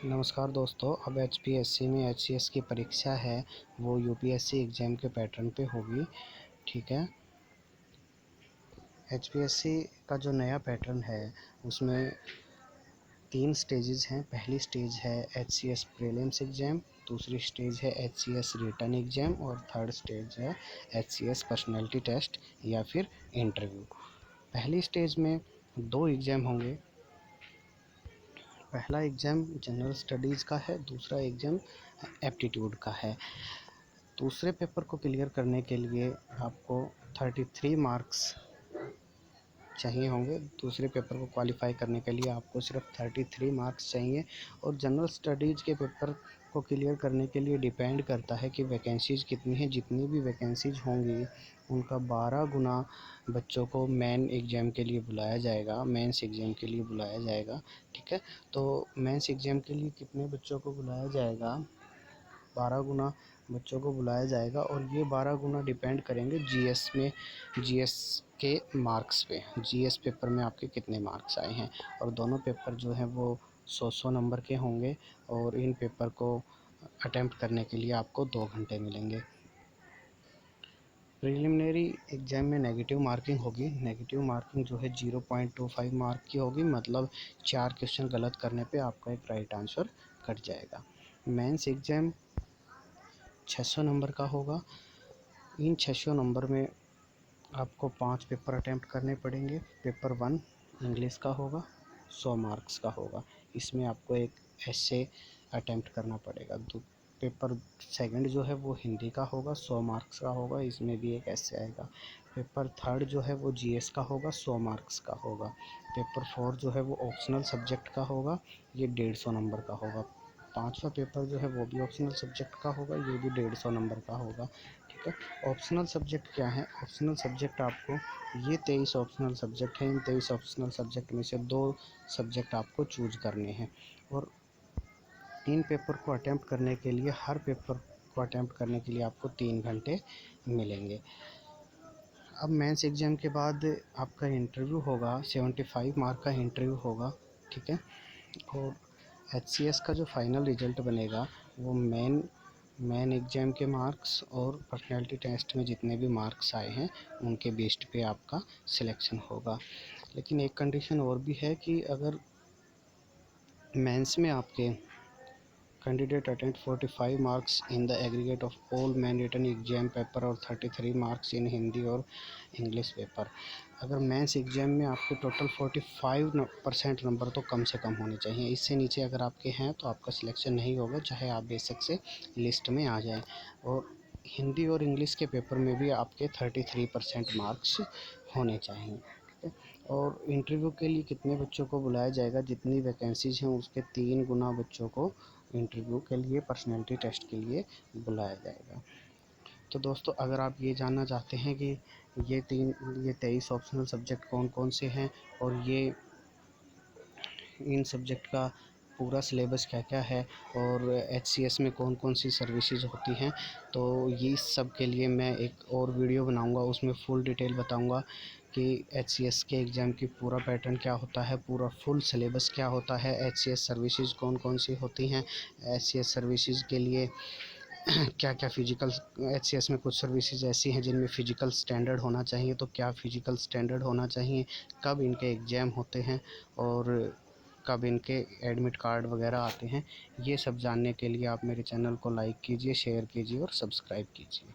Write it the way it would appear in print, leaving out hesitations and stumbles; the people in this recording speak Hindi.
नमस्कार दोस्तों। अब एचपीएससी में एचसीएस की परीक्षा है, वो यूपीएससी एग्ज़ाम के पैटर्न पे होगी। ठीक है। एचपीएससी का जो नया पैटर्न है उसमें 3 स्टेजेस हैं। पहली स्टेज है एचसीएस प्रीलिम्स एग्ज़ाम, दूसरी स्टेज है एचसीएस रिटन एग्ज़ाम और थर्ड स्टेज है एचसीएस पर्सनैलिटी टेस्ट या फिर इंटरव्यू। पहली स्टेज में 2 एग्ज़ाम होंगे। पहला एग्ज़ाम जनरल स्टडीज़ का है, दूसरा एग्ज़ाम एप्टीट्यूड का है। दूसरे पेपर को क्लियर करने के लिए आपको 33 मार्क्स चाहिए होंगे। दूसरे पेपर को क्वालिफाई करने के लिए आपको सिर्फ 33 मार्क्स चाहिए। और जनरल स्टडीज़ के पेपर को क्लियर करने के लिए डिपेंड करता है कि वैकेंसीज़ कितनी हैं। जितनी भी वैकेंसीज़ होंगी उनका 12 गुना बच्चों को मेन एग्ज़ाम के लिए बुलाया जाएगा, मेंस एग्ज़ाम के लिए बुलाया जाएगा। ठीक है। तो मेंस एग्ज़ाम के लिए कितने बच्चों को बुलाया जाएगा? 12 गुना बच्चों को बुलाया जाएगा। और ये 12 गुना डिपेंड करेंगे जीएस में, जीएस के मार्क्स पे। जीएस पेपर में आपके कितने मार्क्स आए हैं। और दोनों पेपर जो हैं वो 100 नंबर के होंगे। और इन पेपर को अटेम्प्ट करने के लिए आपको 2 घंटे मिलेंगे। प्रिलिमिनरी एग्ज़ाम में नेगेटिव मार्किंग होगी। नेगेटिव मार्किंग जो है 0.25 मार्क की होगी, मतलब 4 क्वेश्चन गलत करने पे आपका एक राइट आंसर कट जाएगा। मेंस एग्ज़ाम 600 नंबर का होगा। इन 600 नंबर में आपको 5 पेपर अटैम्प्ट करने पड़ेंगे। पेपर 1 इंग्लिश का होगा, 100 मार्क्स का होगा। इसमें आपको एक एसे अटैम्प्ट करना पड़ेगा। पेपर 2 जो है वो हिंदी का होगा, 100 मार्क्स का होगा। इसमें भी एक एसे आएगा। पेपर 3 जो है वो जीएस का होगा, 100 मार्क्स का होगा। पेपर 4 जो है वो ऑप्शनल सब्जेक्ट का होगा, ये 150 नंबर का होगा। 5वां पेपर जो है वो भी ऑप्शनल सब्जेक्ट का होगा, ये भी 150 नंबर का होगा। ठीक है। ऑप्शनल सब्जेक्ट क्या है? ऑप्शनल सब्जेक्ट आपको ये 23 ऑप्शनल सब्जेक्ट हैं। इन 23 ऑप्शनल सब्जेक्ट में से 2 सब्जेक्ट आपको चूज करने हैं। और इन पेपर को अटैम्प्ट करने के लिए, हर पेपर को अटैम्प्ट करने के लिए आपको 3 घंटे मिलेंगे। अब मेंस एग्ज़ाम के बाद आपका इंटरव्यू होगा, 75 मार्क का इंटरव्यू होगा। ठीक है। और एचसीएस का जो फाइनल रिज़ल्ट बनेगा वो मेन एग्ज़ाम के मार्क्स और पर्सनैलिटी टेस्ट में जितने भी मार्क्स आए हैं उनके बेस्ड पे आपका सिलेक्शन होगा। लेकिन एक कंडीशन और भी है कि अगर मेंस में आपके candidate attend 45 marks in the aggregate of all main written exam paper और 33 मार्क्स इन हिंदी और इंग्लिश पेपर। अगर मेंस एग्ज़ाम में आपके टोटल 45% नंबर तो कम से कम होने चाहिए। इससे नीचे अगर आपके हैं तो आपका सिलेक्शन नहीं होगा, चाहे आप बेशक से लिस्ट में आ जाएं। और हिंदी और इंग्लिश के पेपर में भी आपके 33% मार्क्स होने चाहिए। ठीक है। और इंटरव्यू के लिए कितने बच्चों को बुलाया जाएगा? जितनी वैकेंसीज हैं उसके 3 गुना बच्चों को इंटरव्यू के लिए, पर्सनैलिटी टेस्ट के लिए बुलाया जाएगा। तो दोस्तों, अगर आप ये जानना चाहते हैं कि ये 23 ऑप्शनल सब्जेक्ट कौन कौन से हैं और ये इन सब्जेक्ट का पूरा सिलेबस क्या क्या है और एचसीएस में कौन कौन सी सर्विसेज होती हैं, तो ये सब के लिए मैं एक और वीडियो बनाऊंगा। उसमें फुल डिटेल बताऊंगा कि एचसीएस के एग्ज़ाम की पूरा पैटर्न क्या होता है, पूरा फुल सिलेबस क्या होता है, एचसीएस सर्विसेज कौन कौन सी होती हैं, एचसीएस सर्विसेज के लिए क्या क्या फ़िज़िकल, एचसीएस में कुछ सर्विसेज ऐसी हैं जिनमें फ़िज़िकल स्टैंडर्ड होना चाहिए, तो क्या फ़िज़िकल स्टैंडर्ड होना चाहिए, कब इनके एग्ज़ाम होते हैं और कब इनके एडमिट कार्ड वगैरह आते हैं। ये सब जानने के लिए आप मेरे चैनल को लाइक कीजिए, शेयर कीजिए और सब्सक्राइब कीजिए।